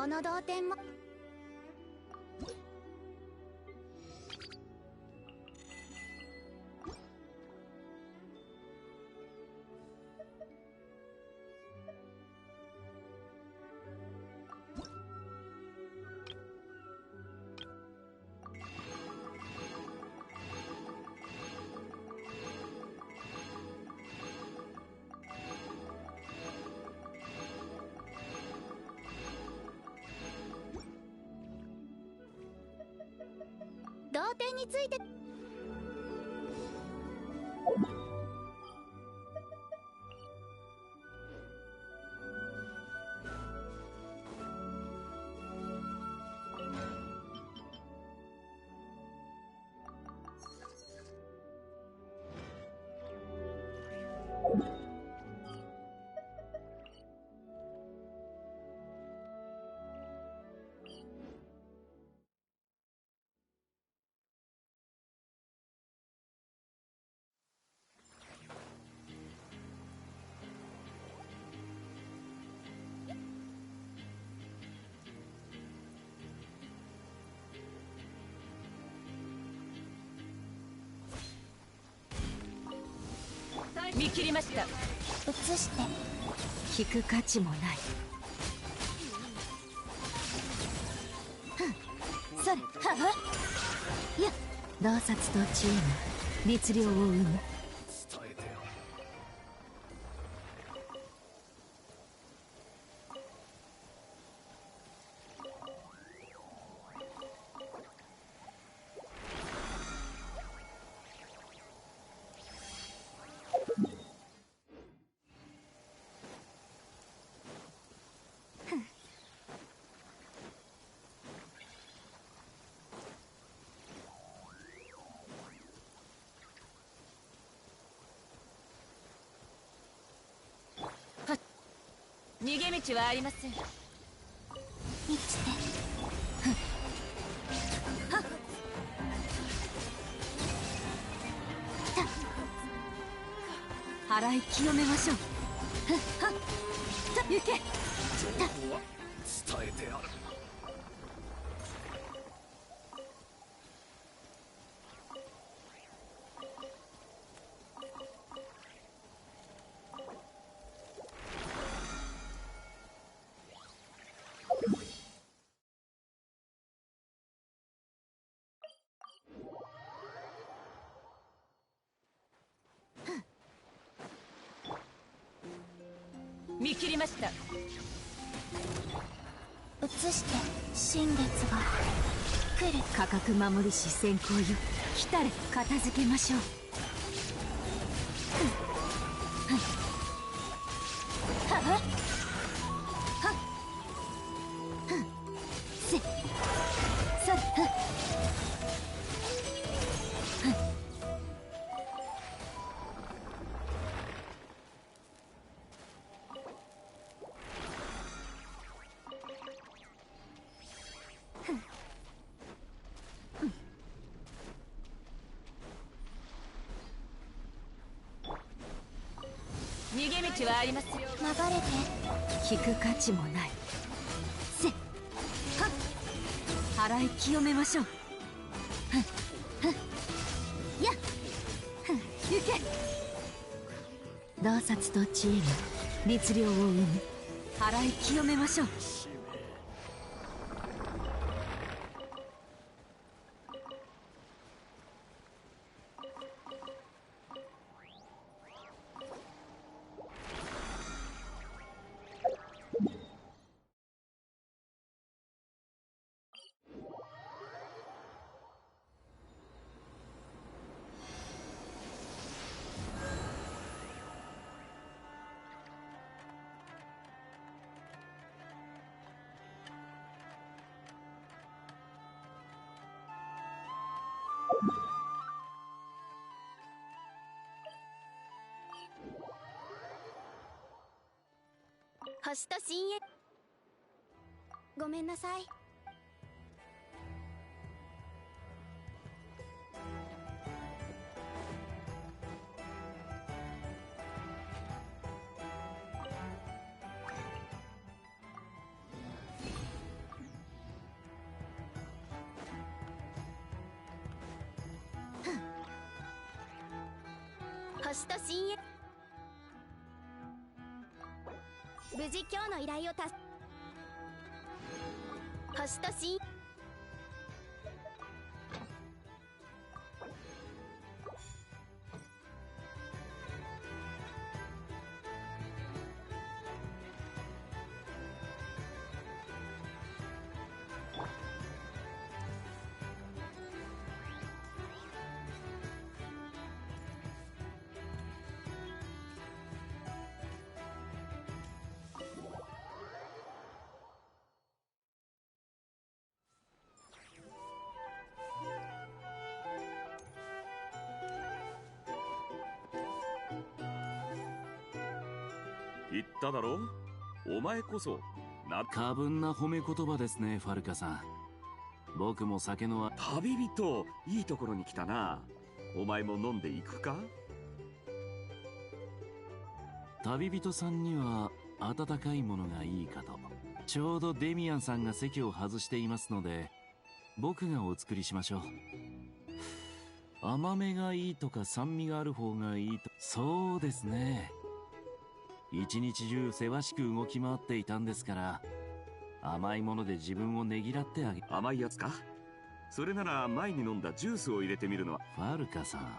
この同点も。同点について。見切りました。移して聞く価値もない。それはは。いや、洞察と知恵が律令を生む。逃げ道はありません。生きて。払い清めましょう。行け。情報は伝えてある。見切りました。移して新月が来る。価格守りし先行よ。来たれ片付けましょう。はは。せさ逃げ道はありますよ。流れて聞く価値もない。せはっ払い清めましょう。やっ行け。洞察と知恵が律令を生む。払い清めましょう。星と深淵。ごめんなさい。星と深淵。無事今日の依頼を星と深淵。言っただろ、お前こそ過分な褒め言葉ですね、ファルカさん。僕も酒の旅人、いいところに来たな。お前も飲んでいくか？旅人さんには温かいものがいいかと。ちょうどデミアンさんが席を外していますので、僕がお作りしましょう。甘めがいいとか酸味がある方がいいと。そうですね。一日中せわしく動き回っていたんですから、甘いもので自分をねぎらってあげ。甘いやつか？それなら前に飲んだジュースを入れてみるのは。ファルカさん、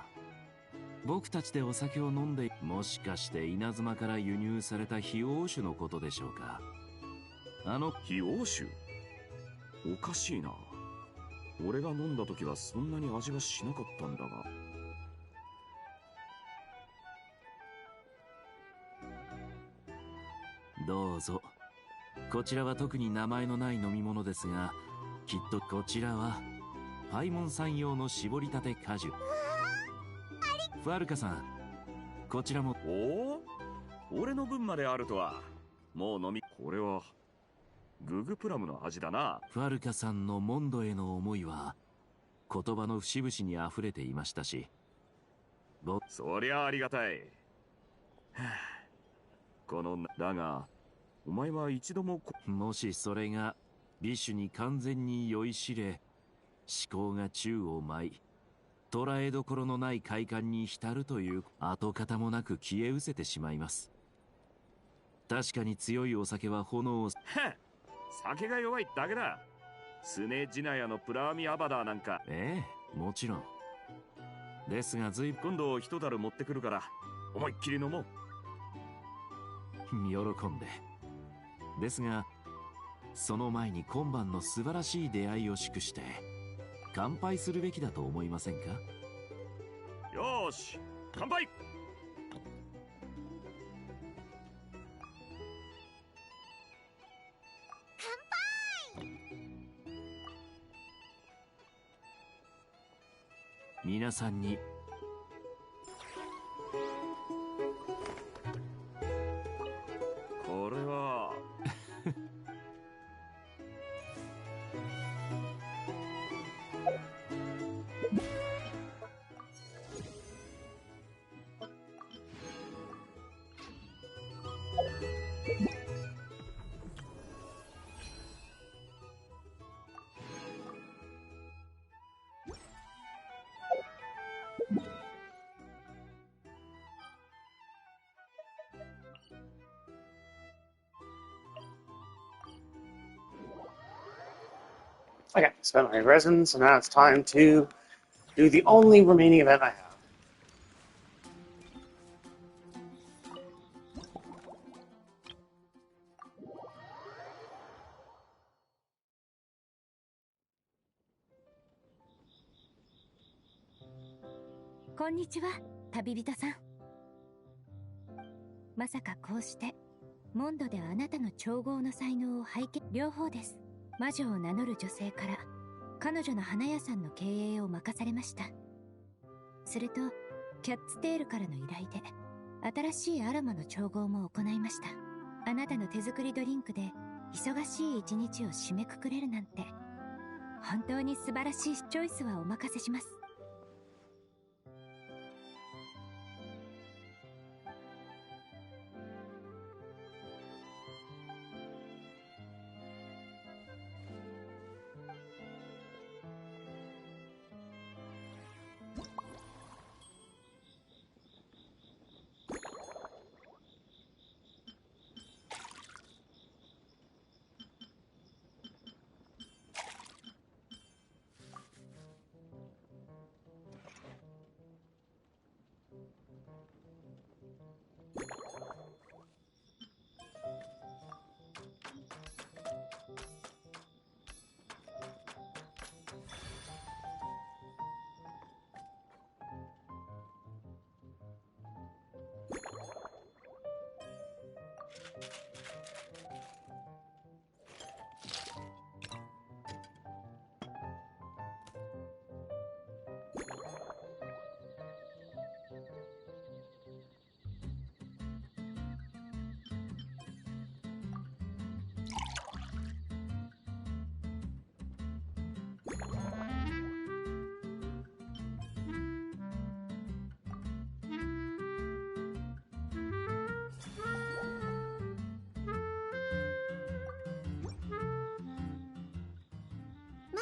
僕たちでお酒を飲んで、もしかして稲妻から輸入された非欧酒のことでしょうか？非欧酒？おかしいな。俺が飲んだ時はそんなに味がしなかったんだが。どうぞ。こちらは特に名前のない飲み物ですが、きっとこちらはパイモンさん用の絞りたて果汁。ファルカさん、こちらも。おお、俺の分まであるとは。もう飲み。これはググプラムの味だな。ファルカさんのモンドへの思いは言葉の節々にあふれていましたし、そりゃありがたい。このだが、お前は一度ももしそれがビシュに完全に酔いしれ、思考が宙を舞い、捉えどころのない快感に浸るという跡形もなく消え失せてしまいます。確かに強いお酒は炎を。酒が弱いだけだ。スネジナヤのプラーミアバダーなんか。ええ、もちろんですが、今度一樽持ってくるから思いっきり飲もう。喜んで。ですが、その前に今晩の素晴らしい出会いを祝して乾杯するべきだと思いませんか？よーし、乾杯。皆さんにこれはOkay, spent my resin, so now it's time to do the only remaining event I have.「こんにちは、旅人さん。まさかこうしてモンドであなたの調合の才能を拝見。両方です。魔女を名乗る女性から彼女の花屋さんの経営を任されました。するとキャッツテールからの依頼で新しいアロマの調合も行いました。あなたの手作りドリンクで忙しい一日を締めくくれるなんて本当に素晴らしい。チョイスはお任せします。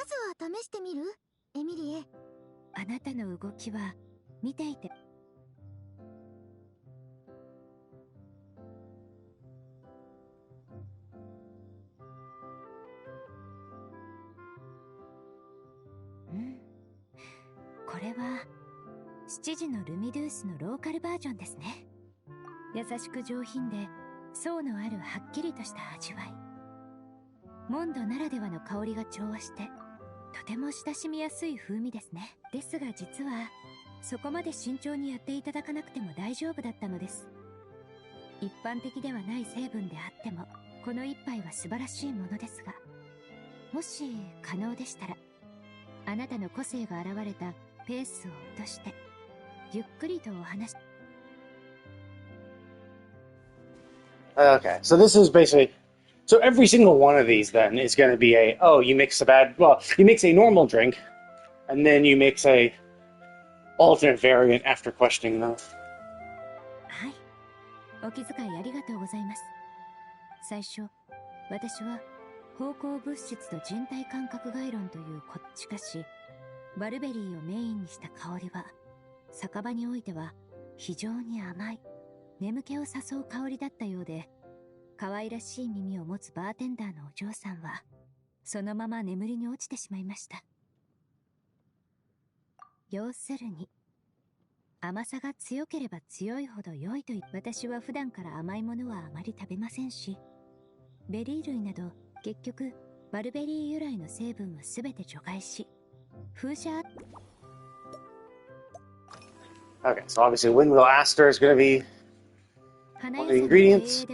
ずは試してみる？エミリエ。あなたの動きは見ていて。これは7時のルミドゥースのローカルバージョンですね。優しく上品で層のあるはっきりとした味わい。モンドならではの香りが調和してとても親しみやすい風味ですね。ですが実はそこまで慎重にやっていただかなくても大丈夫だったのです。一般的ではない成分であってもこの一杯は素晴らしいものですが、もし可能でしたらあなたの個性が現れたペースを落としてゆっくりとお話。 Okay, so this is basically, so every single one of these then is going to be you mix a normal drink, and then you mix a alternate variant after questioning them. はい、お気遣いありがとうございます。最初私は芳香物質と人体感覚概論というしかしバルベリーをメインにした香りは酒場においては非常に甘い眠気を誘う香りだったようで、可愛らしい耳を持つバーテンダーのお嬢さんはそのまま眠りに落ちてしまいました。要するに甘さが強ければ強いほど良いと私は普段から甘いものはあまり食べませんし、ベリー類など結局バルベリー由来の成分は全て除外し、風車。 Okay, so obviously Windmill Aster is going to be one of the ingredients.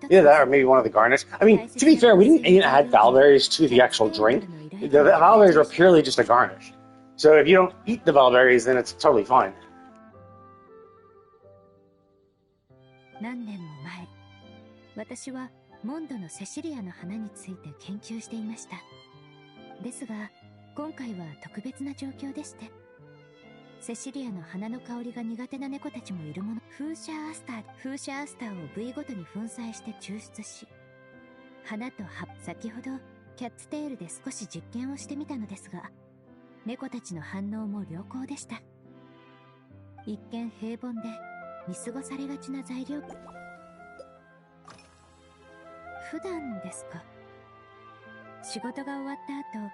Yeah, that or maybe one of the garnish. I mean, to be fair, we didn't even add valberries to the actual drink. The valberries are purely just a garnish. So if you don't eat the valberries, then it's totally fine. 何年も前、私はモンドのセシリアの花について研究していました。ですが今回は特別な状況でして、セシリアの花の香りが苦手な猫たちもいるもの。風車アスターを部位ごとに粉砕して抽出し、花と葉。先ほどキャッツテールで少し実験をしてみたのですが、猫たちの反応も良好でした。一見平凡で見過ごされがちな材料。普段ですか？仕事が終わった後、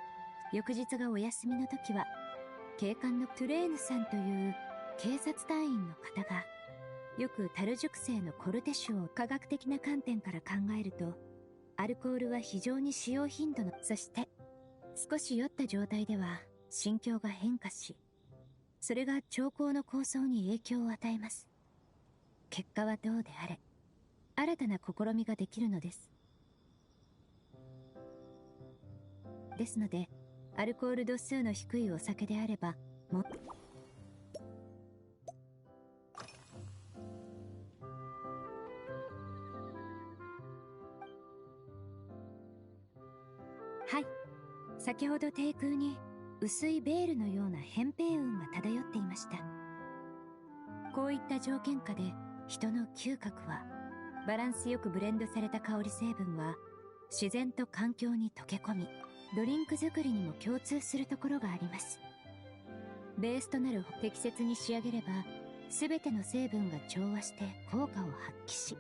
翌日がお休みの時は警官のトゥレーヌさんという警察隊員の方がよく樽熟成のコルテ酒を科学的な観点から考えると、アルコールは非常に使用頻度の、そして少し酔った状態では心境が変化し、それが兆候の構想に影響を与えます。結果はどうであれ新たな試みができるのです。ですのでアルコール度数の低いお酒であればもはい、先ほど低空に薄いベールのような扁平雲が漂っていました。こういった条件下で人の嗅覚はバランスよくブレンドされた香り成分は自然と環境に溶け込み、ドリンク作りにも共通するところがあります。ベースとなる適切に仕上げれば全ての成分が調和して効果を発揮し、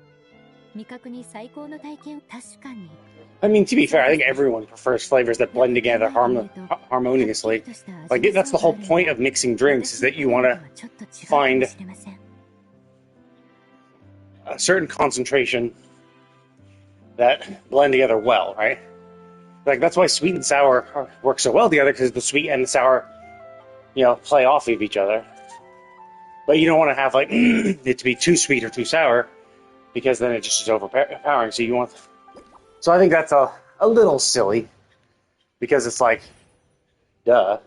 味覚に最高の体験を。確かに I mean, to be fair, I think everyone prefers flavors that blend together harmoniously. Like, that's the whole point of mixing drinks, is that you want to find a certain concentration that blend together well, right? Like, that's why sweet and sour work so well together, because the sweet and the sour, play off of each other. But you don't want to have, like, it to be too sweet or too sour, because then it just is overpowering. So I think that's a little silly, because it's like, duh.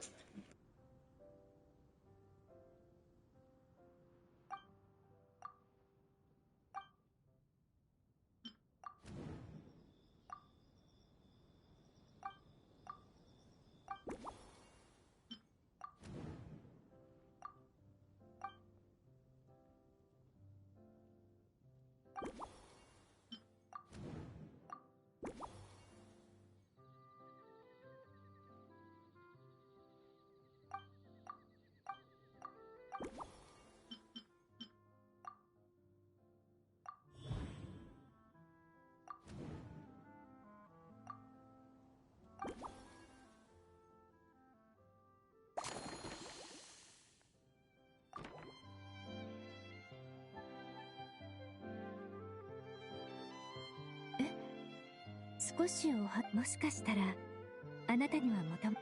少しもしかしたらあなたには求め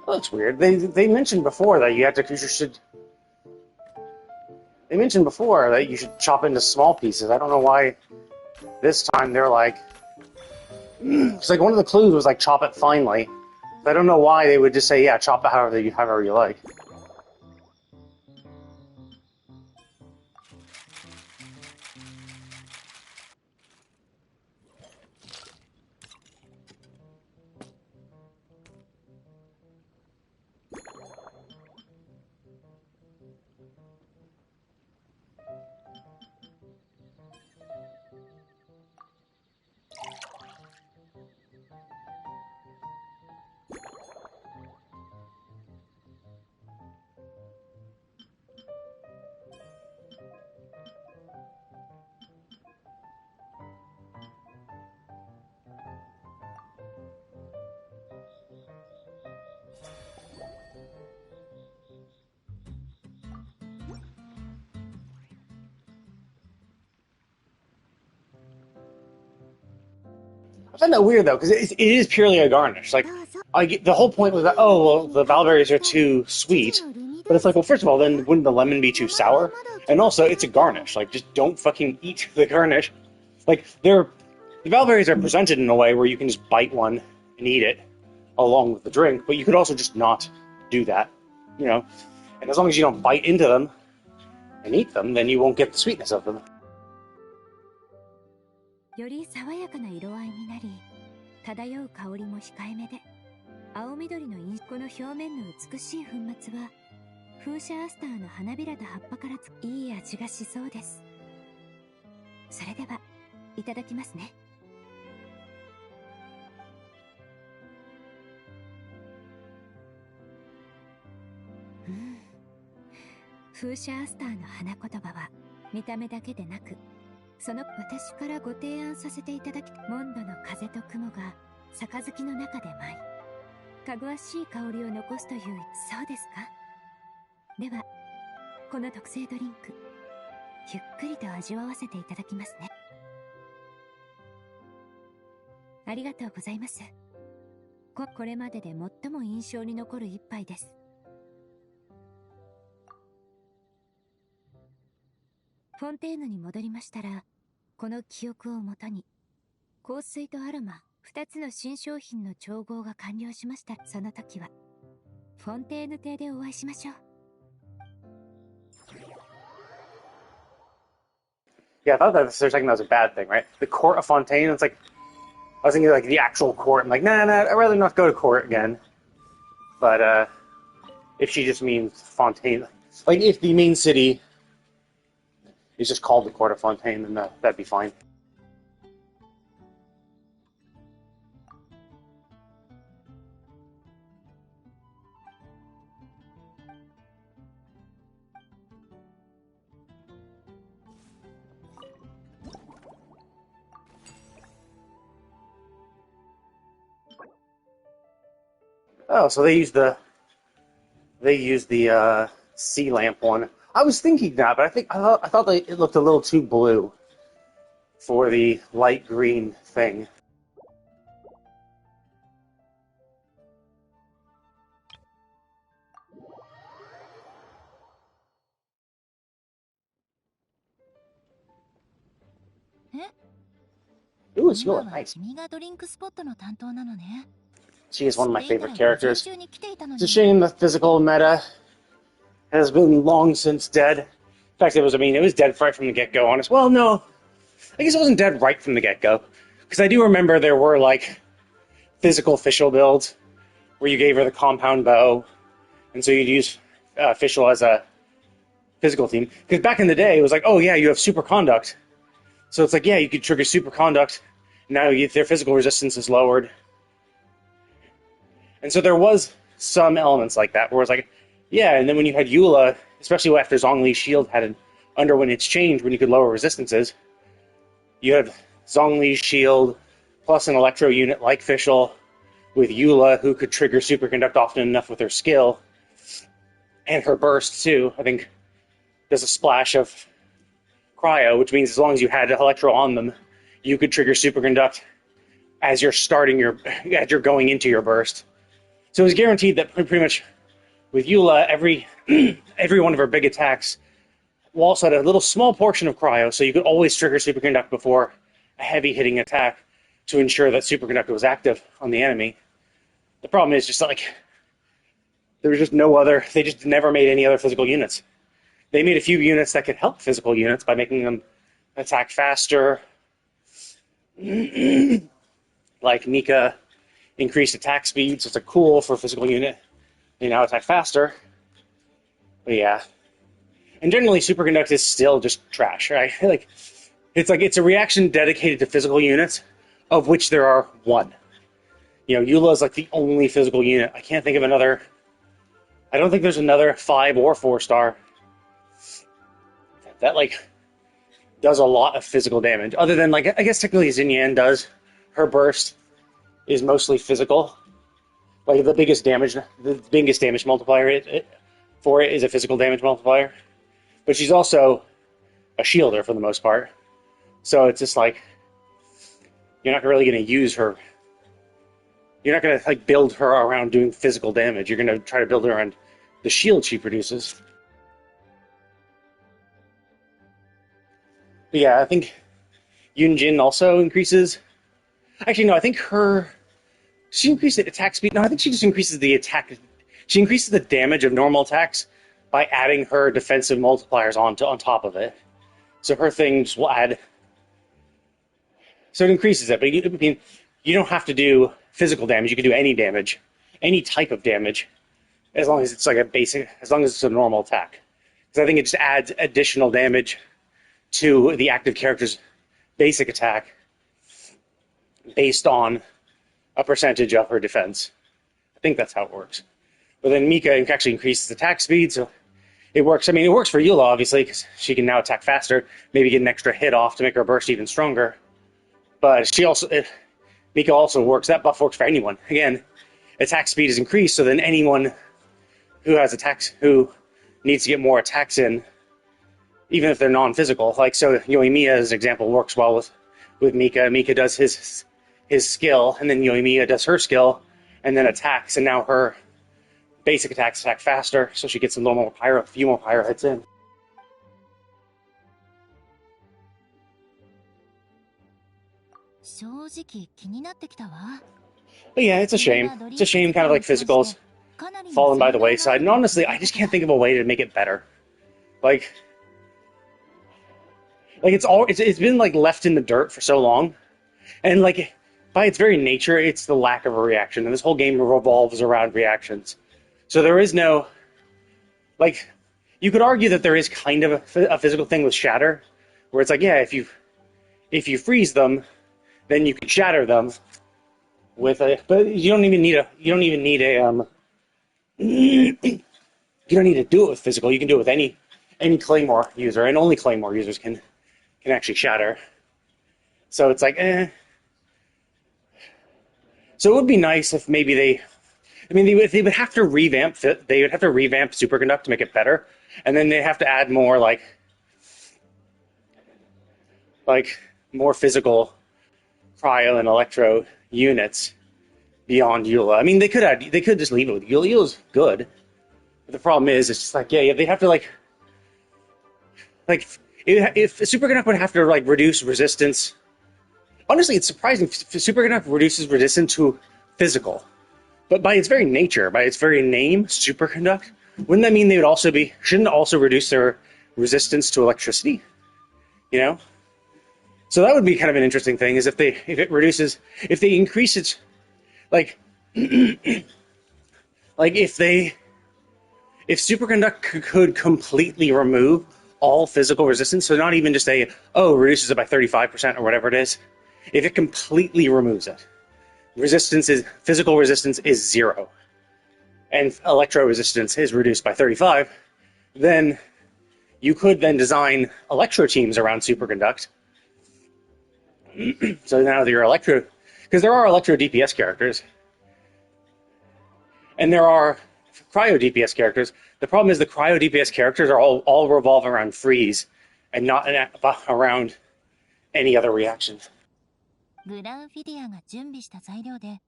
Oh, that's weird. They mentioned before that They mentioned before that you should chop into small pieces. I don't know why this time they're like. It's like one of the clues was like chop it finely. I don't know why they would just say, yeah, chop it however you like. I find that weird though, because it is purely a garnish. Like, the whole point was that the blueberries are too sweet, but it's like, well, first of all, then wouldn't the lemon be too sour? And also, it's a garnish. Like, just don't fucking eat the garnish. Like, the blueberries are presented in a way where you can just bite one and eat it along with the drink, but you could also just not do that, you know. And as long as you don't bite into them and eat them, then you won't get the sweetness of them. より爽やかな色合いになり、漂う香りも控えめで、青緑のこの表面の美しい粉末は、風車アスターの花びらと葉っぱからいい味がしそうです。それでは、いただきますね。風車アスターの花言葉は、見た目だけでなく、その私からご提案させていただき、モンドの風と雲が杯の中で舞い、かぐわしい香りを残すという、そうですか。では、この特製ドリンク、ゆっくりと味わわせていただきますね。ありがとうございます。これまでで最も印象に残る一杯です。フォンテーヌに戻りましたら、この記憶をもとに、香水とアロマ2つの新商品の調合が完了しました。その時は、フォンテーヌ邸でお会いしましょう。Yeah, I thought that for a second that was a bad thing, right? The court of Fontaine, it's like, I was thinking like the actual court. I'm like, nah, I'd rather not go to court again. But if she just means Fontaine, like if the main city is just called the court of Fontaine, then that'd be fine. Oh, so they use the sea lamp one. I was thinking that, but I thought it looked a little too blue for the light green thing. Ooh, it's yours. Nice. She is one of my favorite characters. It's a shame the physical meta has been long since dead. In fact, it was dead right from the get-go, honest. Well, no. I guess it wasn't dead right from the get-go. Because I do remember there were, like, physical Fischl builds where you gave her the compound bow, and so you'd use Fischl as a physical team. Because back in the day, it was like, oh yeah, you have superconduct. So it's like, yeah, you could trigger superconduct. Now their physical resistance is lowered. And so there was some elements like that where it's like, yeah, and then when you had Eula, especially after Zhongli's shield had underwent its change when you could lower resistances, you have Zhongli's shield plus an electro unit like Fischl with Eula, who could trigger superconduct often enough with her skill, and her burst too. I think does a splash of cryo, which means as long as you had electro on them, you could trigger superconduct as you're going into your burst. So it was guaranteed that pretty much with Eula, every one of her big attacks also had a little small portion of cryo, so you could always trigger superconduct before a heavy hitting attack to ensure that superconductor was active on the enemy. The problem is just like there was just no other. They just never made any other physical units. They made a few units that could help physical units by making them attack faster. Like Mika increased attack speed, so it's a cool for a physical unit. They now attack faster. But yeah. And generally superconduct is still just trash, right? It's a reaction dedicated to physical units, of which there are one. You know, Eula is like the only physical unit. I can't think of another. I don't think there's another 5 or 4 star that like does a lot of physical damage. Other than like, I guess technically Xinyan does. Her burst is mostly physical. Like the biggest damage multiplier for it is a physical damage multiplier. But she's also a shielder for the most part. So it's just like you're not really going to use her. You're not going to like build her around doing physical damage. You're going to try to build her around the shield she produces. But yeah, I think Yunjin also increases. Actually, no, I think she increased the attack speed. No, I think she just increases the attack. She increases the damage of normal attacks by adding her defensive multipliers on top of it. So her things will add. So it increases it, but you don't have to do physical damage. You can do any damage, any type of damage, as long as it's like as long as it's a normal attack. Because I think it just adds additional damage to the active character's basic attack based on a percentage of her defense. I think that's how it works. But then Mika actually increases attack speed, so it works. I mean, it works for Eula, obviously, because she can now attack faster, maybe get an extra hit off to make her burst even stronger. But Mika also works. That buff works for anyone. Again, attack speed is increased, so then anyone who has attacks, who needs to get more attacks in, even if they're non-physical. Like, so Yoimiya's example works well with Mika. Mika does his skill, and then Yoimiya does her skill, and then attacks, and now her basic attacks attack faster, so she gets a few more pyro hits in. But yeah, it's a shame. It's a shame kind of like physicals falling by the wayside. And honestly, I just can't think of a way to make it better. Like it's been like left in the dirt for so long. And like by its very nature, it's the lack of a reaction. And this whole game revolves around reactions. So there is no, like, you could argue that there is kind of a physical thing with shatter, where it's like, yeah, if you freeze them, then you can shatter them with but you don't even need you don't need to do it with physical. You can do it with any Claymore user, and only Claymore users can actually shatter. So it's like, So it would be nice if maybe they would have to revamp Superconduct to make it better, and then they have to add more like more physical cryo and electro units beyond Eula. I mean, they could just leave it with Eula. Eula's good, but the problem is it's just like, yeah, they'd have to like if Superconduct would have to like reduce resistance. Honestly, it's surprising. Superconduct reduces resistance to physical. But by its very nature, by its very name, superconduct, wouldn't that mean shouldn't also reduce their resistance to electricity? You know? So that would be kind of an interesting thing, is if they increase its, like, if superconduct could completely remove all physical resistance, so not even just reduces it by 35% or whatever it is, if it completely removes it, physical resistance is 0, and electro resistance is reduced by 35, then you could then design electro teams around superconduct. So now that you're electro, because there are electro DPS characters, and there are cryo DPS characters. The problem is the cryo DPS characters are all revolve around freeze, and not around any other reactions. グランフィディアが準備した材料で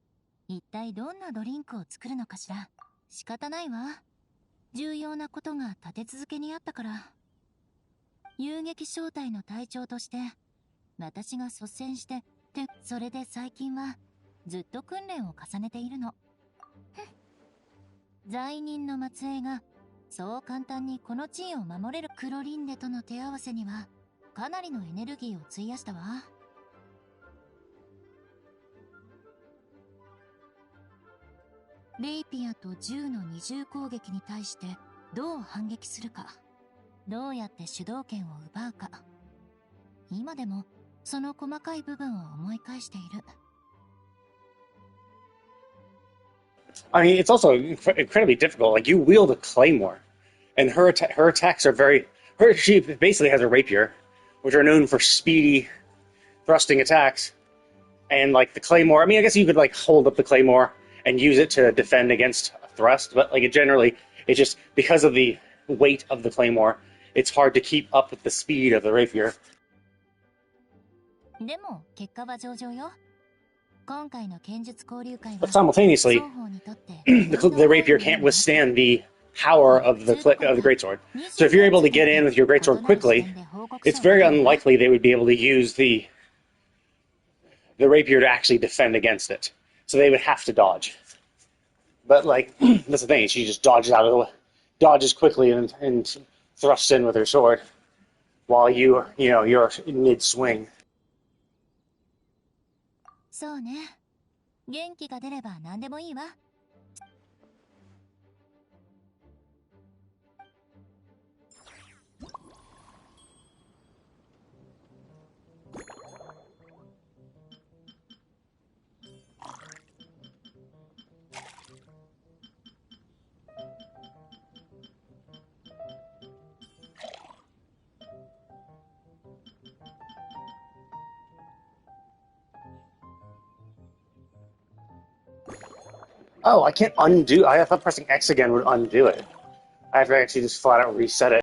一体どんなドリンクを作るのかしら。仕方ないわ。重要なことが立て続けにあったから。遊撃小隊の隊長として私が率先してそれで最近はずっと訓練を重ねているの。罪人の末裔がそう簡単にこの地位を守れる。クロリンデとの手合わせにはかなりのエネルギーを費やしたわ。レイピアと銃の二重攻撃に対してどう反撃するか、どうやって主導権を奪うか、今でもその細かい部分を思い返している。I mean, it's also incredibly difficult. Like, you wield a claymore, and her attacks are very. She basically has a rapier, which are known for speedy thrusting attacks, and like the claymore. I mean, I guess you could like hold up the claymore and use it to defend against a thrust, but like it's just because of the weight of the claymore, it's hard to keep up with the speed of the rapier. でも結果は上々よ。今回の剣術交流会は But simultaneously, the rapier can't withstand the power of the greatsword. So if you're able to get in with your greatsword quickly, it's very unlikely they would be able to use the rapier to actually defend against it. So they would have to dodge. But like that's the thing, she just dodges quickly and thrusts in with her sword while you're mid swing. そうね。元気が出れば何でもいいわ。Oh, I can't undo. I thought pressing X again would undo it. I have to actually just flat out reset it.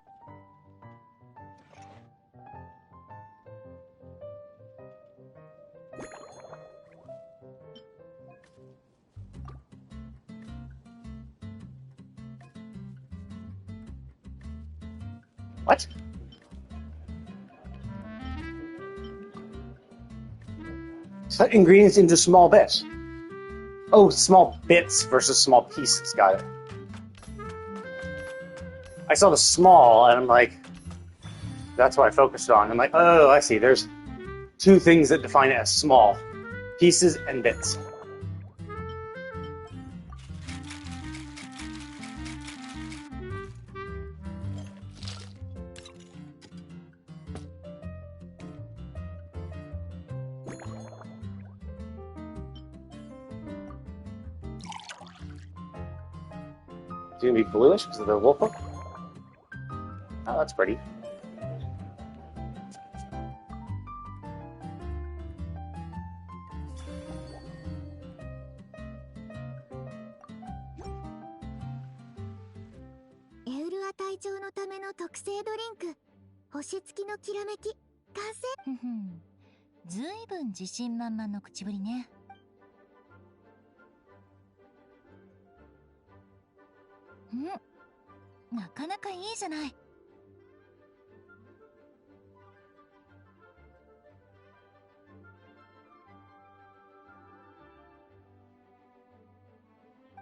What? Cut ingredients into small bits. Oh, small bits versus small pieces. Got it. I saw the small, and I'm like, that's what I focused on. I'm like, oh, I see. There's two things that define it as small. Pieces and bits. It's gonna be bluish because of the wolf hook. Oh, that's pretty. Eulua 隊長のための特製ドリンク、星付きのきらめき、完成。ずいぶん自信満々の口ぶりね。なかなかいいじゃない。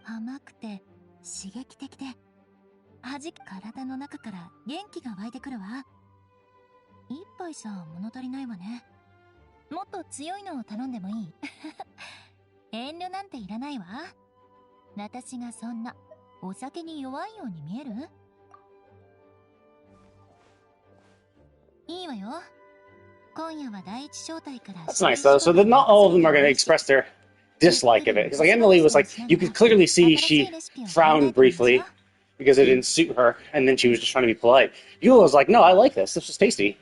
甘くて刺激的で体の中から元気が湧いてくるわ。一杯さ物足りないわね。もっと強いのを頼んでもいい？遠慮なんていらないわ。私がそんなお酒に弱いように見える？いいわよ。今夜は第一小隊から。That's nice though. So that not all of them are going to express their dislike of it. Because like Emily was like, you could clearly see she frowned briefly because it didn't suit her, and then she was just trying to be polite. Eula was like, no, I like this. This was tasty.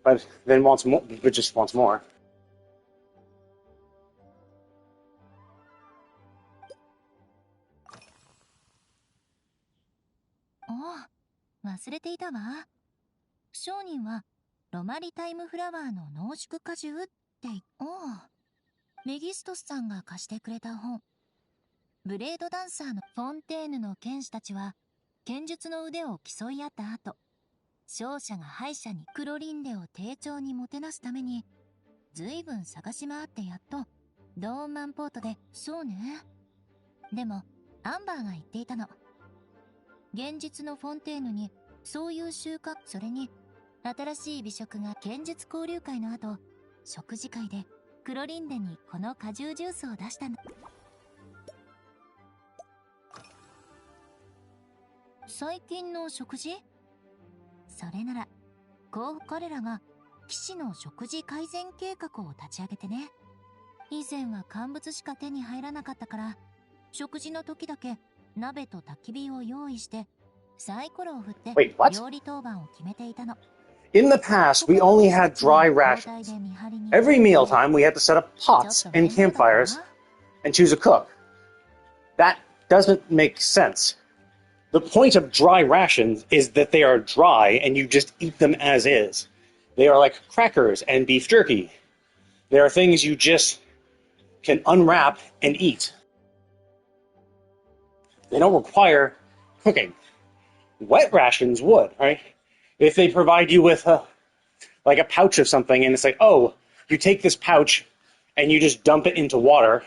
But then wants more, but just wants more. おう、忘れていたわ。商人はロマリタイムフラワーの濃縮果汁っておう、メギストスさんが貸してくれた本。ブレードダンサーのフォンテーヌの剣士たちは剣術の腕を競い合った後、勝者が敗者にクロリンデを丁重にもてなすために随分探し回ってやっとドーンマンポートで。そうね。でもアンバーが言っていたの。現実のフォンテーヌにそういう習慣、それに新しい美食が剣術交流会の後、食事会でクロリンデにこの果汁ジュースを出したの。最近の食事？それなら彼らが騎士の食事改善計画を立ち上げてね。以前は乾物しか手に入らなかったから、食事の時だけ鍋と焚き火を用意してサイコロを振って料理当番を決めていたの。 In the past, we only had dry rations. Every mealtime, we had to set up pots and campfires and choose a cook. That doesn't make sense. The point of dry rations is that they are dry and you just eat them as is. They are like crackers and beef jerky. They are things you just can unwrap and eat. They don't require cooking. Wet rations would, right? If they provide you with a pouch of something and it's like, oh, you take this pouch and you just dump it into water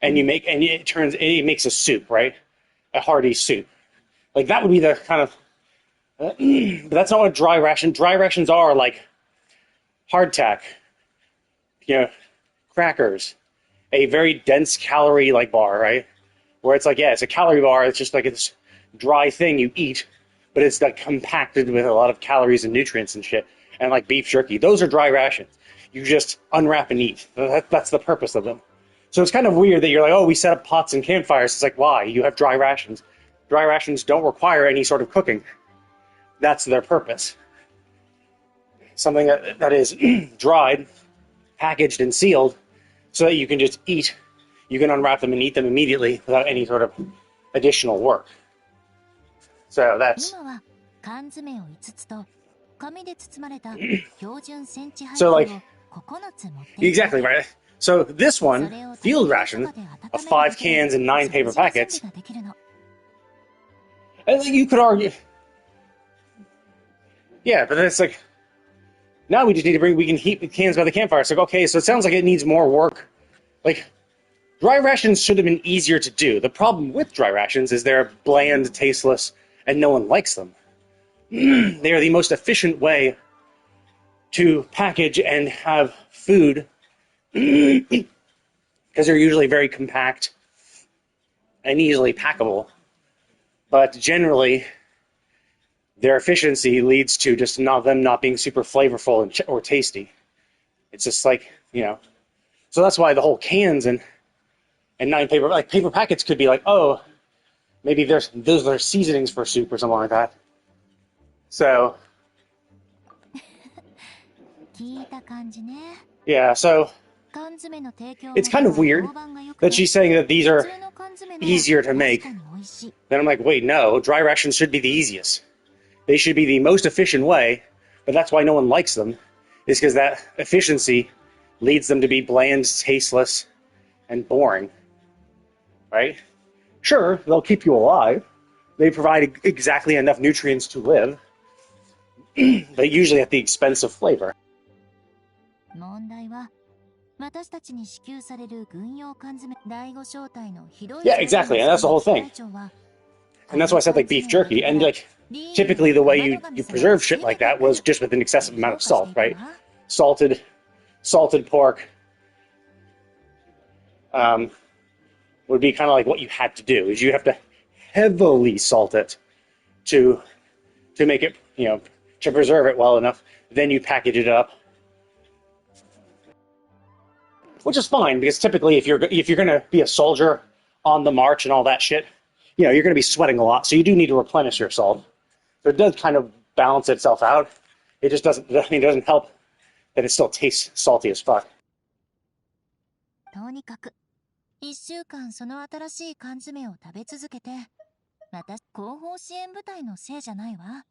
and it makes a soup, right? A hearty soup. Like that would be the kind of, but that's not what dry rations are. Like hardtack, crackers, a very dense calorie bar, right? Where it's like, yeah, it's a calorie bar. It's just like this dry thing you eat, but it's like compacted with a lot of calories and nutrients and shit. And like beef jerky, those are dry rations. You just unwrap and eat. That's the purpose of them. So it's kind of weird that you're like, oh, we set up pots and campfires. It's like, why? You have dry rations. Dry rations don't require any sort of cooking. That's their purpose. Something that is dried, packaged, and sealed so that you can just eat. You can unwrap them and eat them immediately without any sort of additional work. So that's... So like... Exactly, right? So this one, field ration, of 5 cans and 9 paper packets... And you could argue... Yeah, but then it's like... Now we just need we can heat the cans by the campfire. It's like, okay, so it sounds like it needs more work. Like... Dry rations should have been easier to do. The problem with dry rations is they're bland, tasteless, and no one likes them. They are the most efficient way to package and have food because they're usually very compact and easily packable. But generally, their efficiency leads to just them not being super flavorful or tasty. It's just like, So that's why the whole cans and 9 paper packets could be like, oh, maybe those are seasonings for soup or something like that. So yeah, so it's kind of weird that she's saying that these are easier to make. Then I'm like, wait, no, dry rations should be the easiest. They should be the most efficient way, but that's why no one likes them, is because that efficiency leads them to be bland, tasteless, and boring. Right? Sure, they'll keep you alive. They provide exactly enough nutrients to live, but usually at the expense of flavor. Yeah, exactly, and that's the whole thing. And that's why I said like beef jerky, and like typically the way you preserve shit like that was just with an excessive amount of salt, right? Salted pork would be kind of like what you had to do, is you have to heavily salt it to make it, to preserve it well enough. Then you package it up. which is fine because typically if you're gonna be a soldier on the march and all that shit, you know, you're gonna be sweating a lot, so you do need to replenish your salt. So it does kind of balance itself out. It just doesn't. I mean, it doesn't help that it still tastes salty as fuck. とにかく1週間その新しい缶詰を食べ続けて、私後方支援部隊のせいじゃないわ。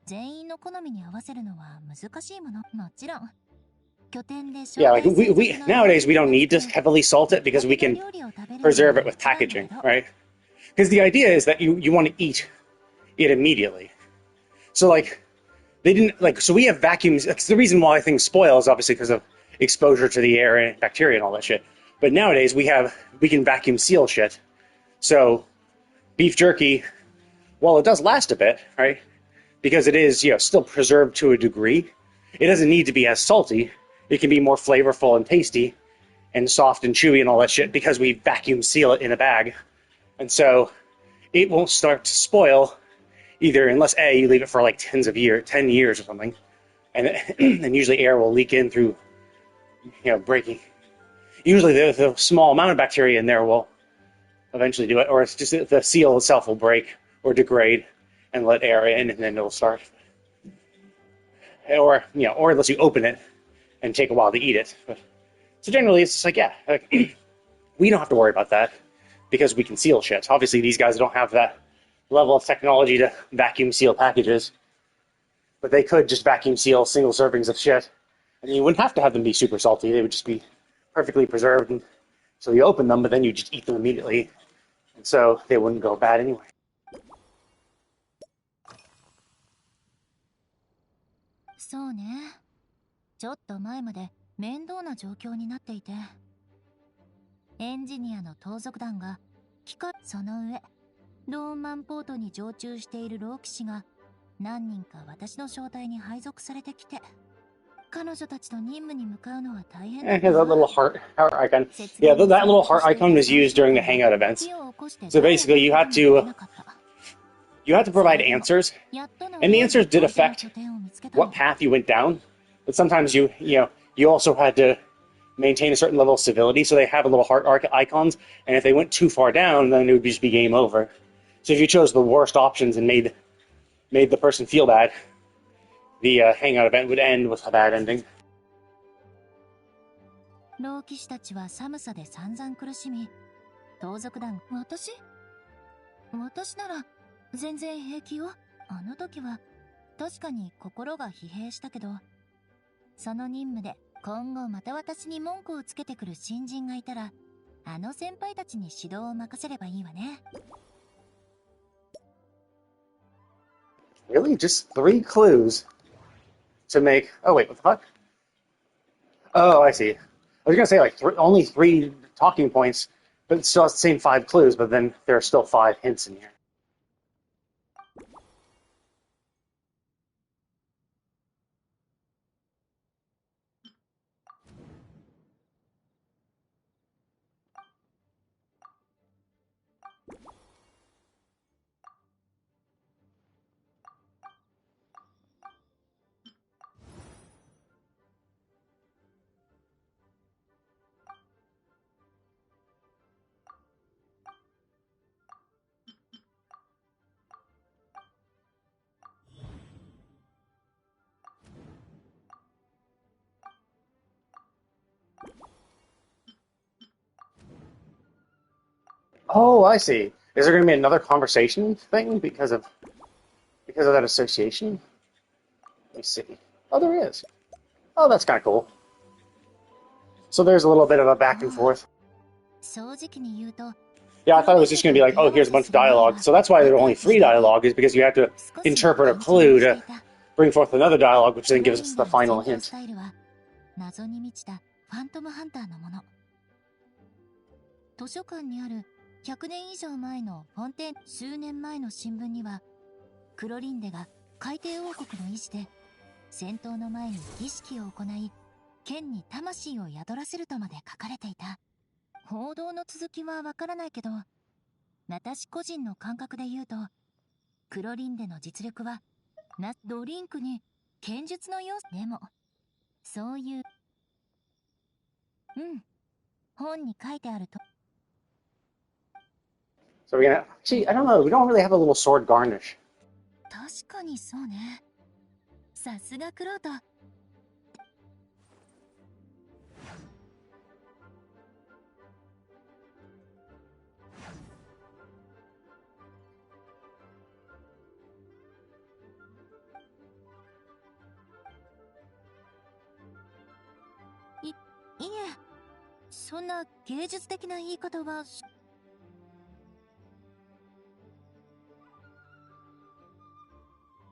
全員の好みに合わせるのは難しいもの。もちろん。Yeah, like we nowadays we don't need to heavily salt it because we can preserve it with packaging, right? Because the idea is that you want to eat it immediately. So like they didn't like so we have vacuums. That's the reason why things spoil is obviously because of exposure to the air and bacteria and all that shit. But nowadays we can vacuum seal shit. So beef jerky, well, it does last a bit, right? Because it is, you know, still preserved to a degree. It doesn't need to be as salty. It can be more flavorful and tasty and soft and chewy and all that shit because we vacuum seal it in a bag. And so it won't start to spoil either unless A, you leave it for like 10 years or something. And and usually air will leak in through, you know, breaking. Usually the small amount of bacteria in there will eventually do it, or it's just the seal itself will break or degrade and let air in, and then it'll start. Or, you know, or unless you open it and take a while to eat it. But, so generally, it's just like, yeah, like, we don't have to worry about that because we can seal shit. Obviously, these guys don't have that level of technology to vacuum seal packages, but they could just vacuum seal single servings of shit, and you wouldn't have to have them be super salty. They would just be perfectly preserved, and so you open them, but then you just eat them immediately, and so they wouldn't go bad anyway. そうね。ちょっと前まで面倒な状況になっていて、エンジニアの盗賊団がその上ローンマンポートに常駐している老騎士が何人か私の正体に配属されてきて、彼女たちの任務に向かうのは大変だ。It has that little heart icon. Yeah, that little heart icon was used during the hangout events. So basically, you had to provide answers, and the answers did affect what path you went down. But sometimes you also had to maintain a certain level of civility, so they have a little heart icons, and if they went too far down, then it would just be game over. So if you chose the worst options and made the person feel bad, the hangout event would end with a bad ending. 老騎士たちは寒さで散々苦しみ、盗賊団、私なら全然平気よ。あの時は確かに心が疲弊したけど、その任務で今後また私に文句をつけてくる新人がいたら、あの先輩たちに指導を任せればいいわね。Really? Just 3 clues to make... Oh, wait, what the fuck? Oh, I see. I was going to say, like, only 3 talking points, but it still has the same 5 clues, but then there are still 5 hints in here. Oh, I see. Is there going to be another conversation thing because of that association? Let me see. Oh, there is. Oh, that's kind of cool. So there's a little bit of a back and forth. Yeah, I thought it was just going to be like, oh, here's a bunch of dialogue. So that's why there are only 3 dialogue, is because you have to interpret a clue to bring forth another dialogue, which then gives us the final hint. 謎に満ちたファントムハンターのもの。図書館にある100年以上前のフォンテン、数年前の新聞には、クロリンデが海底王国の意志で戦闘の前に儀式を行い、剣に魂を宿らせるとまで書かれていた。報道の続きはわからないけど、私個人の感覚で言うと、クロリンデの実力はドリンクに剣術の要素でも、そういううん。本に書いてあると。So we're gonna. See, I don't know. We don't really have a little sword garnish. 確かにそうね。さすがクロート。いえ、そんな芸術的な言い方は。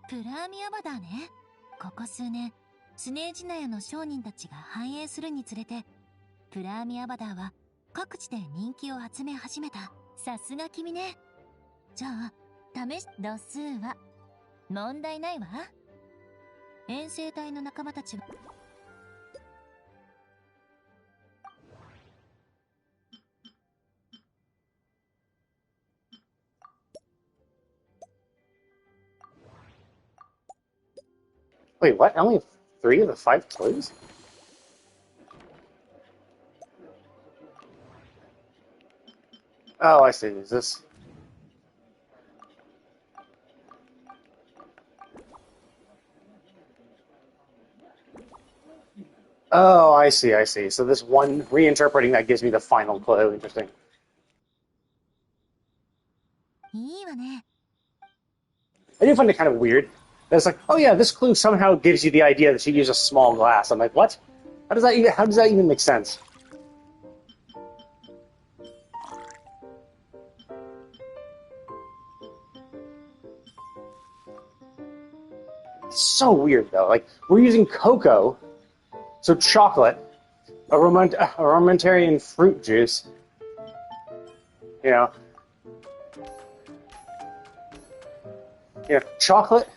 プラーミアバダーね。ここ数年、スネージナヤの商人たちが繁栄するにつれて、プラーミアバダーは各地で人気を集め始めた。さすが君ね。じゃあ、試し、度数は問題ないわ。遠征隊の仲間たちは。Wait, what? Only 3 of the 5 clues? Oh, I see. Is this? Oh, I see. I see. So this one reinterpreting that gives me the final clue. Interesting. いいわね。I do find it kind of weird. That it's like, oh yeah, this clue somehow gives you the idea that she used a small glass. I'm like, what? How does that even? How does that even make sense? It's so weird though. Like we're using cocoa, so chocolate, a aromatarian fruit juice. You know, chocolate.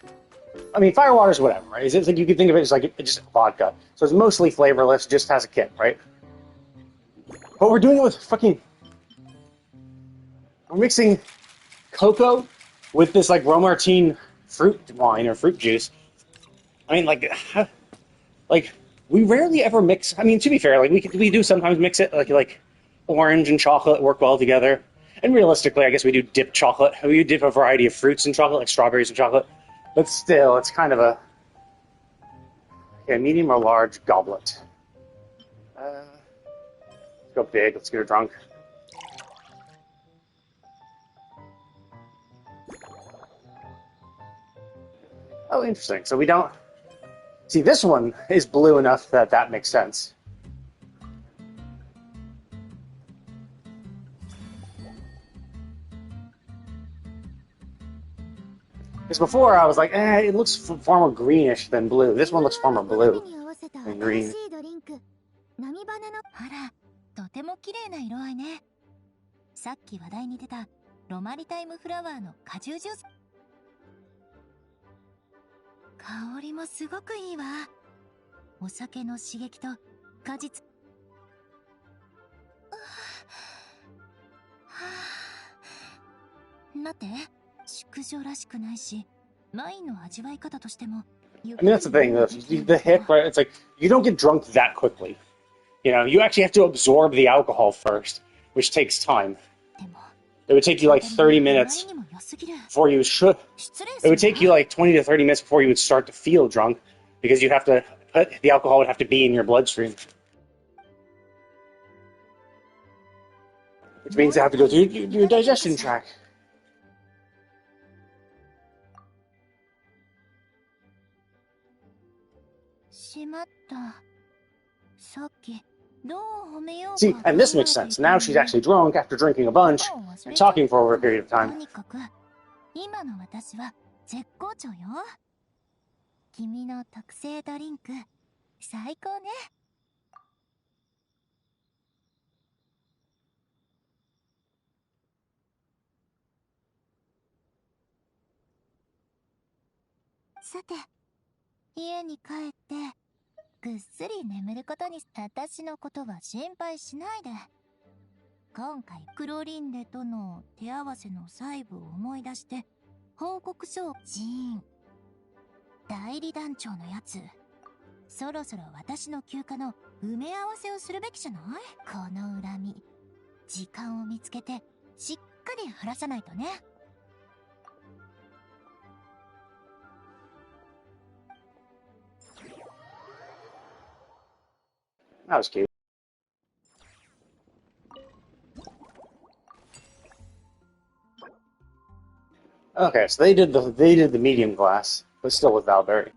I mean, firewater's whatever, right? It's like you could think of it as like just vodka. So it's mostly flavorless, just has a kick, right? But we're doing it with fucking. We're mixing cocoa with this like Romartine fruit wine or fruit juice. I mean, like we rarely ever mix. I mean, to be fair, like we do sometimes mix it, like orange and chocolate work well together. And realistically, I guess we do dip chocolate. We dip a variety of fruits in chocolate, like strawberries and chocolate. But still, it's kind of a medium or large goblet. Let's go big. Let's get her drunk. Oh, interesting. So we don't see this one is blue enough that that makes sense. Because before I was like, it looks far more greenish than blue. This one looks far more blue than green. あら、とても綺麗な色合いね。さっき話題に出たロマリタイムフラワーの果汁ジュース。香りもすごくいいわ。お酒の刺激と果実。待って、淑女らしくないし、ワインの味わい方としても。I mean, that's the thing. The hit, right? It's like you don't get drunk that quickly. You know, you actually have to absorb the alcohol first, which takes time. It would take you like 30 minutes before you should. It would take you like 20 to 30 minutes before you would start to feel drunk, because you'd have to put the alcohol would have to be in your bloodstream, which means you have to go through your digestion tract. しまった。さっきどう褒めようか。 See, and this makes sense. Now she's actually drunk after drinking a bunch and talking for over a period of と time. にかく今の私は絶好調よ。君の特製ドリンク最高ね。さて、家に帰ってぐっすり眠ることに。私のことは心配しないで。今回クロリンデとの手合わせの細部を思い出して報告書をジーン、代理団長のやつそろそろ私の休暇の埋め合わせをするべきじゃない？この恨み、時間を見つけてしっかり晴らさないとね。That was cute. Okay, so they did the medium glass, but still with Valberry.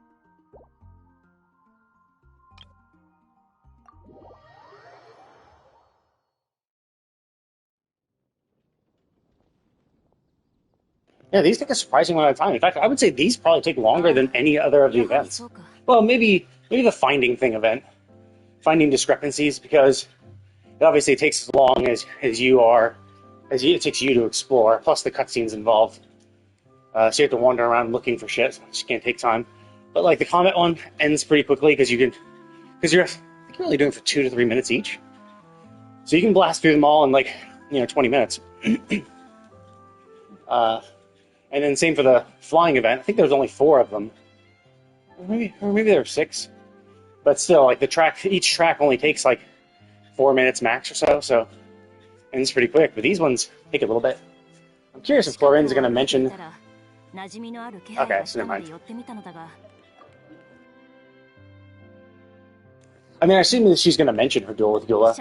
Yeah, these take a surprising amount of time. In fact, I would say these probably take longer than any other of the events. Well, maybe the finding thing event, finding discrepancies, because it obviously takes as long as it takes you to explore. Plus the cutscenes involved, so you have to wander around looking for shit. So it just can't take time. But like the combat one ends pretty quickly because you're only doing it for 2 to 3 minutes each, so you can blast through them all in 20 minutes. And then same for the flying event. I think there was only 4 of them, or maybe there were 6. But still, like each track only takes like 4 minutes max or so. So ends pretty quick. But these ones take a little bit. I'm curious if Florine's going to mention. Okay, so never mind. I mean, I assume that she's going to mention her duel with Gula. It's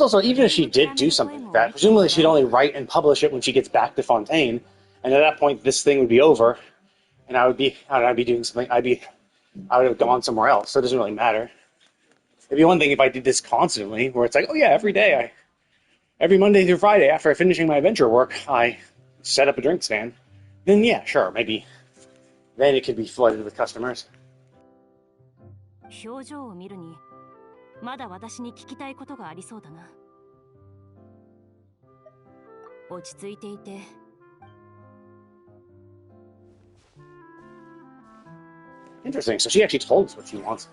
also, even if she did do something like that, presumably she'd only write and publish it when she gets back to Fontaine, and at that point this thing would be over, and I'd be doing something. I would have gone somewhere else, so it doesn't really matter. It'd be one thing if I did this constantly, where it's like, oh yeah, every Monday through Friday after finishing my adventure work, I set up a drink stand. Then yeah, sure, maybe then it could be flooded with customers. 表情を見るにまだ私に聞きたいことがありそうだな。落ち着いていて。Interesting. So she actually told us what she wants.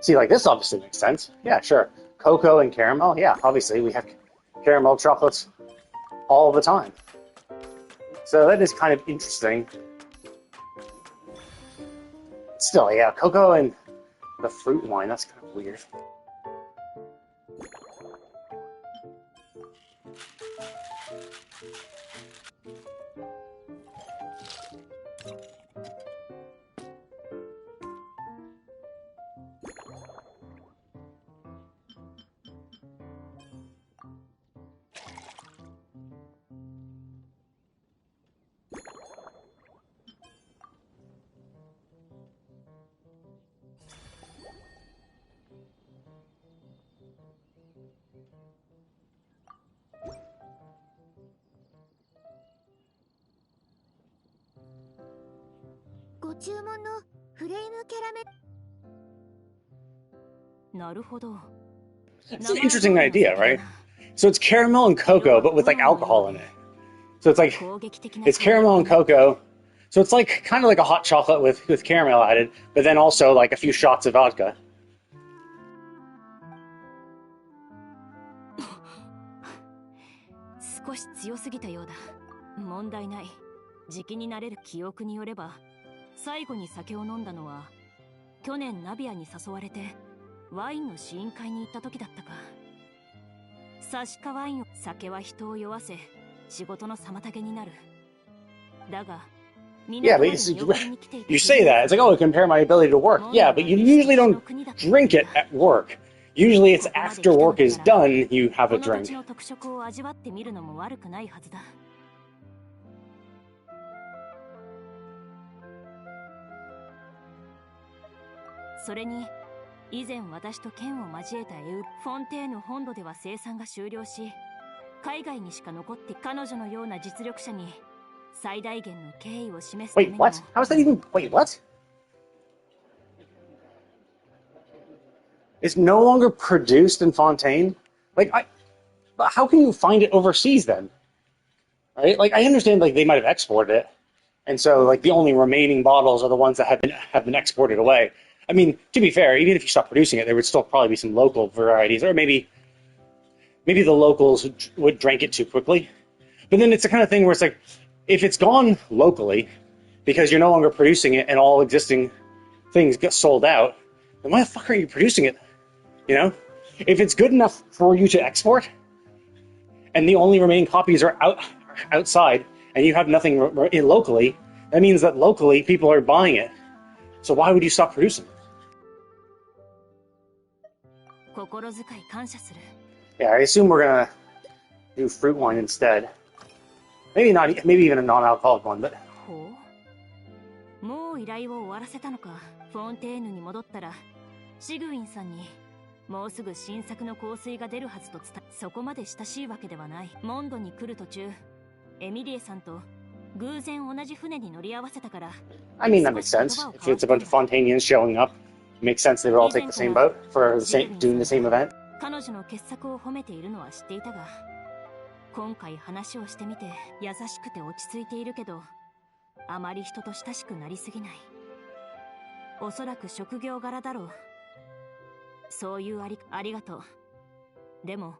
See, like this obviously makes sense. Yeah, sure. Cocoa and caramel. Yeah, obviously we have caramel chocolates all the time. So that is kind of interesting. Still, yeah, cocoa and the fruit wine, that's kind of weird. It's an interesting idea, right? So it's caramel and cocoa, but with like alcohol in it. So it's caramel and cocoa. So it's like kind of like a hot chocolate with caramel added, but then also like a few shots of vodka. 少し強すぎたようだ。問題ない。じきになれる。記憶によれば、最後に酒を飲んだのは去年ナビアに誘われてワインの試飲会に行った時だったか。確かワインを、酒は人を酔わせ、仕事の妨げになる。だが、Yeah, but you say that. It's like, oh, I compare my ability to work. Yeah, but you usually don't drink it at work. Usually it's after work is done, you have a drink. それに以前私と剣を交えたフォンテーヌ本土では生産が終了し、海外にしか残って彼女のような実力者に最大限の敬意を示すため Wait, にも what? How is that even? Wait, what? It's no longer produced in Fontaine? Like, how can you find it overseas then? Right? Like, I understand, like, they might have exported it, and so, like, the only remaining bottles are the ones that have been exported away. I mean, to be fair, even if you stop producing it, there would still probably be some local varieties, or maybe the locals would drink it too quickly. But then it's the kind of thing where it's like, if it's gone locally, because you're no longer producing it and all existing things get sold out, then why the fuck are you producing it? You know? If it's good enough for you to export, and the only remaining copies are outside, and you have nothing locally, that means that locally people are buying it. So why would you stop producing it? 心遣い感謝する。 Yeah, I assume we're gonna do fruit wine instead. Maybe not. Maybe even a non-alcoholic one, but. ほう。もう依頼を終わらせたのか。フォンテーヌに戻ったら、シグウィンさんにもうすぐ新作の香水が出るはずと伝え、そこまで親しいわけではない。モンドに来る途中、エミリエさんと偶然同じ船に乗り合わせたから。I mean, that makes sense. If it's a bunch of Fontainians showing up, it makes sense they would all take the same boat for doing the same event. 彼女の傑作を褒めているのは知っていたが、今回話をしてみて優しくて落ち着いているけど、あまり人と親しくなりすぎない。おそらく職業柄だろう。そういうありがとう。でも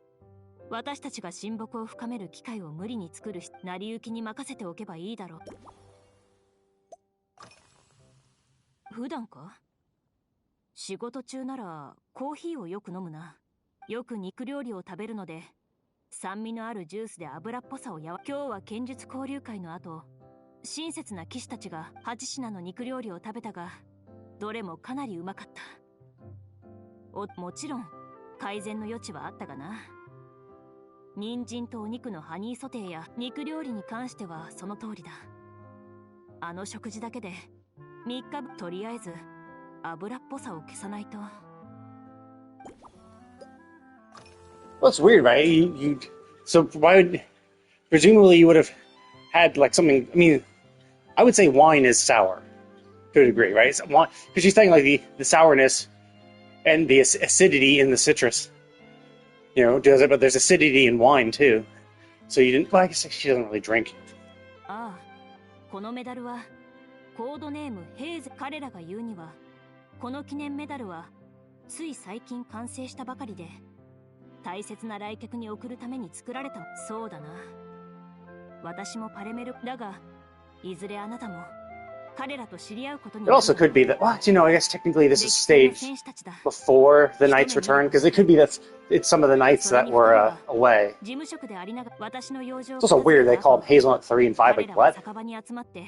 私たちが親睦を深める機会を無理に作る成り行きに任せておけばいいだろう。普段か？仕事中ならコーヒーをよく飲むな。よく肉料理を食べるので、酸味のあるジュースで油っぽさを今日は剣術交流会の後、親切な騎士たちが8品の肉料理を食べたが、どれもかなりうまかった。もちろん改善の余地はあったがな。人参とお肉のハニーソテーや肉料理に関してはその通りだ。あの食事だけで3日分、とりあえず油っぽさを消さないと。Well, it's weird, right? So why would, presumably you would have had like something. I mean, I would say wine is sour to a degree, right? Because she's saying like the sourness and the acidity in the citrus, does it? But there's acidity in wine too. So you didn't. Well, I guess she doesn't really drink. ああ、このメダルはコードネームヘーゼ。彼らが言うには、この記念メダルはつい最近完成したばかりで、大切な来客に贈るために作られた。そうだな。私もパレメルだが、いずれあなたも彼らと知り合うことに。 It also could be that. Well, I guess technically this is staged before the Knights return, because it could be that it's some of the Knights that were away. 事務職でありながら私の養生。 It's also weird they call them Hazelnut 3 and 5. Like what? 酒場に集まって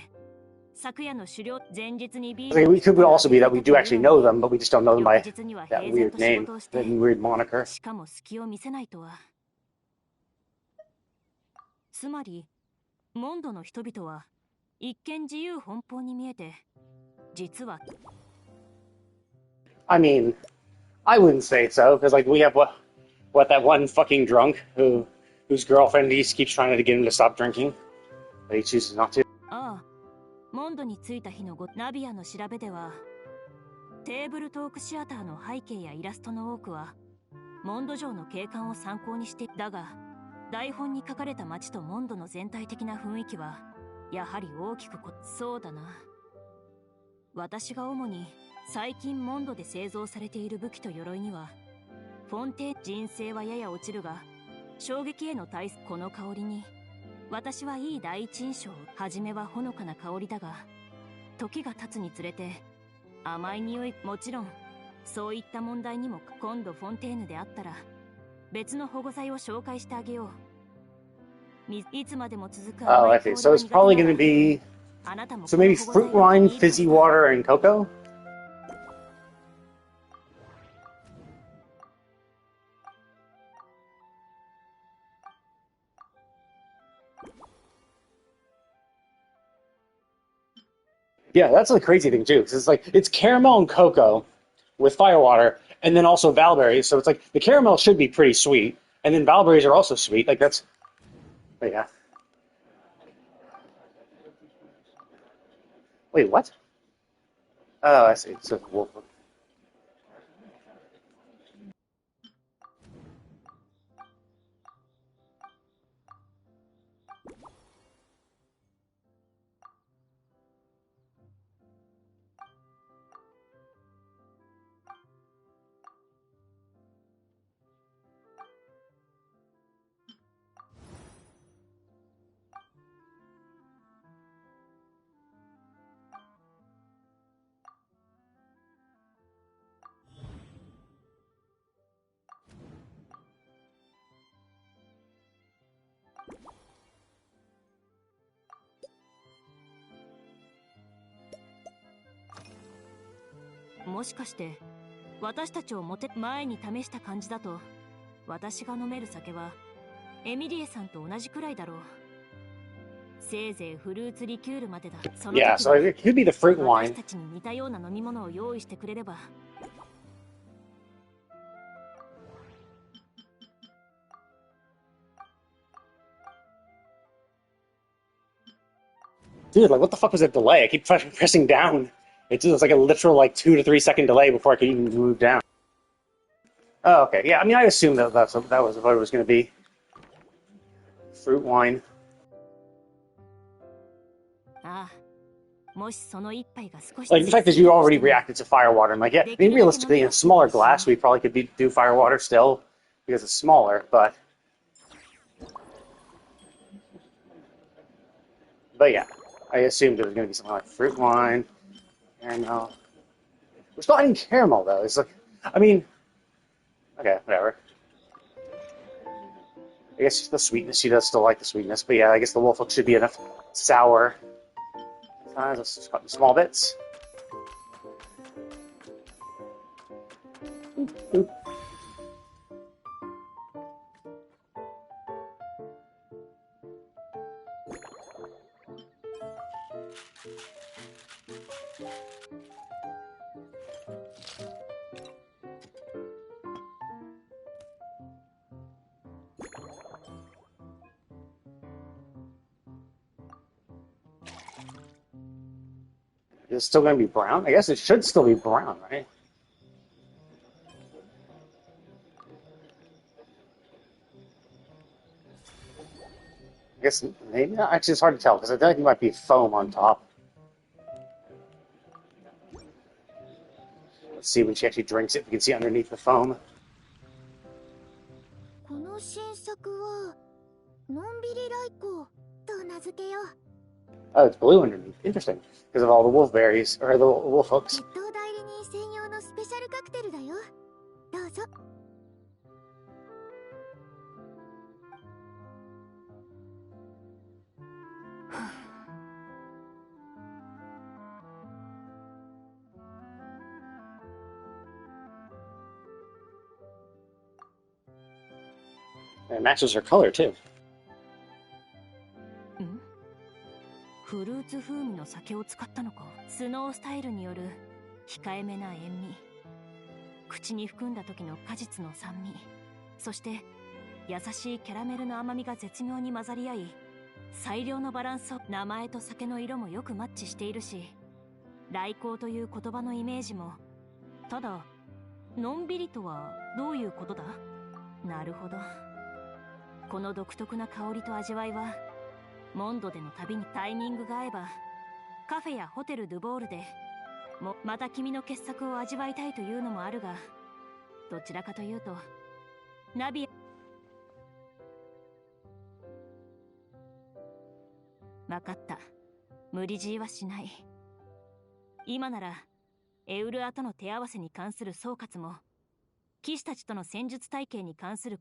昨夜の狩猟前日にビー It could also be that we do actually know them, but we just don't know them by that weird name, that weird moniker. しかも隙を見せないとは。つまりモンドの人々は一見自由奔放に見えて、実は。 I mean, I wouldn't say so, because like we have what that one fucking drunk whose girlfriend he keeps trying to get him to stop drinking, but he chooses not to. ああ、モンドに着いた日のナビアの調べでは、テーブルトークシアターの背景やイラストの多くはモンド城の景観を参考にして。だが台本に書かれた街とモンドの全体的な雰囲気はやはり大きくそうだな。私が主に最近モンドで製造されている武器と鎧には、フォンテー人生はやや落ちるが衝撃への対策。この香りに私はいい第一印象。初めはほのかな香りだが、時が経つにつれて甘い匂い。もちろんそういった問題にも今度フォンテーヌであったら別の保護剤を紹介してあげよう。いつまでも続く。 Oh, I see. So it's probably going to be. So maybe fruit wine, fizzy water, and cocoa? Yeah, that's the crazy thing too, because it's like it's caramel and cocoa with firewater, and then also valberries. So it's like the caramel should be pretty sweet, and then valberries are also sweet. Like that's Oh, yeah. Wait, what? Oh, I see. It's a wolf.もしかして私たちを前に試した感じだと、私が飲める酒はエミリエさんと同じくらいだろう。せいぜいフルーツリキュールまでだ。その時 Yeah, は so it could be the fruit 私 wine. たちに似たような飲み物を用意してくれれば。Dude, like, what the fuck was that delay? I keep pressing down. It's just like a literal, like, 2 to 3 second delay before I could even move down. Oh, okay. Yeah, I mean, I assumed that that was what it was going to be. Fruit wine. ああ、もしその一杯が少し Like, the fact that you already reacted to firewater, I'm like, yeah, I mean, realistically, in a smaller glass, we probably could do firewater still, because it's smaller, but yeah, I assumed it was going to be something like fruit wine, caramel. We're still adding caramel, though. It's like, I mean, okay, whatever. I guess the sweetness, she does still like the sweetness, but yeah, I guess the wolf look should be enough sour. Just cut in small bits. Oop. Is it still going to be brown? I guess it should still be brown, right? I guess maybe not. Actually, it's hard to tell because I think it might be foam on top. Let's see when she actually drinks it. We can see underneath the foam. この新作はのんびり来光と名付けよう。 Oh, it's blue underneath. Interesting. Because of all the wolf berries, or the wolf hooks. 血統代理人専用のスペシャルカクテルだよ。どうぞ。And it matches her color, too. フルーツ風味の酒を使ったのか。スノースタイルによる控えめな塩味、口に含んだ時の果実の酸味、そして優しいキャラメルの甘みが絶妙に混ざり合い、最良のバランスを。名前と酒の色もよくマッチしているし、来光という言葉のイメージも。ただのんびりとはどういうことだ。なるほど。この独特な香りと味わいはモンドでの旅にタイミングが合えばカフェやホテル・ドゥボールでもまた君の傑作を味わいたいというのもあるが、どちらかというとナビア。分かった。無理強いはしない。今ならエウルアとの手合わせに関する総括も、騎士たちとの戦術体系に関する。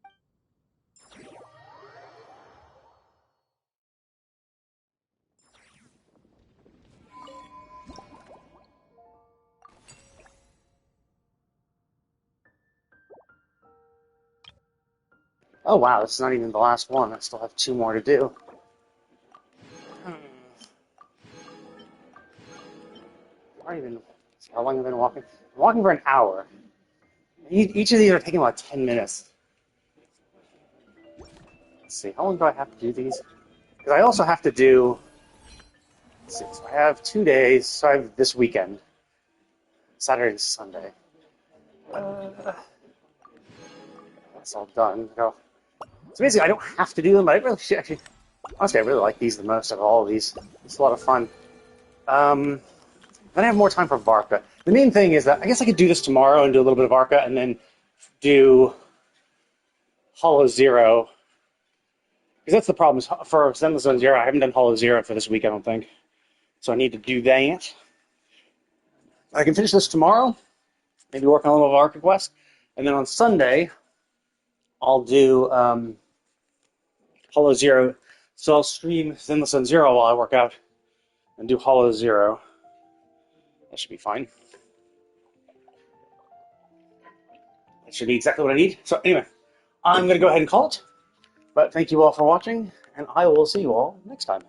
Oh, wow, this is not even the last one. I still have 2 more to do. How long have I been walking? I'm walking for an hour. Each of these are taking about 10 minutes. Let's see, how long do I have to do these? Because I also have to do... Let's see, so I have 2 days, so I have this weekend. Saturday and Sunday. That's all done. So basically, I don't have to do them, but I really should actually... Honestly, I really like these the most of all of these. It's a lot of fun. Then I have more time for Varka. The main thing is that I guess I could do this tomorrow and do a little bit of Varka, and then do Hollow Zero. Because that's the problem. For Zenless Zone Zero, I haven't done Hollow Zero for this week, I don't think. So I need to do that. I can finish this tomorrow. Maybe work on a little Varka quest. And then on Sunday, I'll do Hollow Zero. So I'll stream Zenless Zone Zero while I work out and do Hollow Zero. That should be fine. That should be exactly what I need. So anyway, I'm going to go ahead and call it. But thank you all for watching, and I will see you all next time.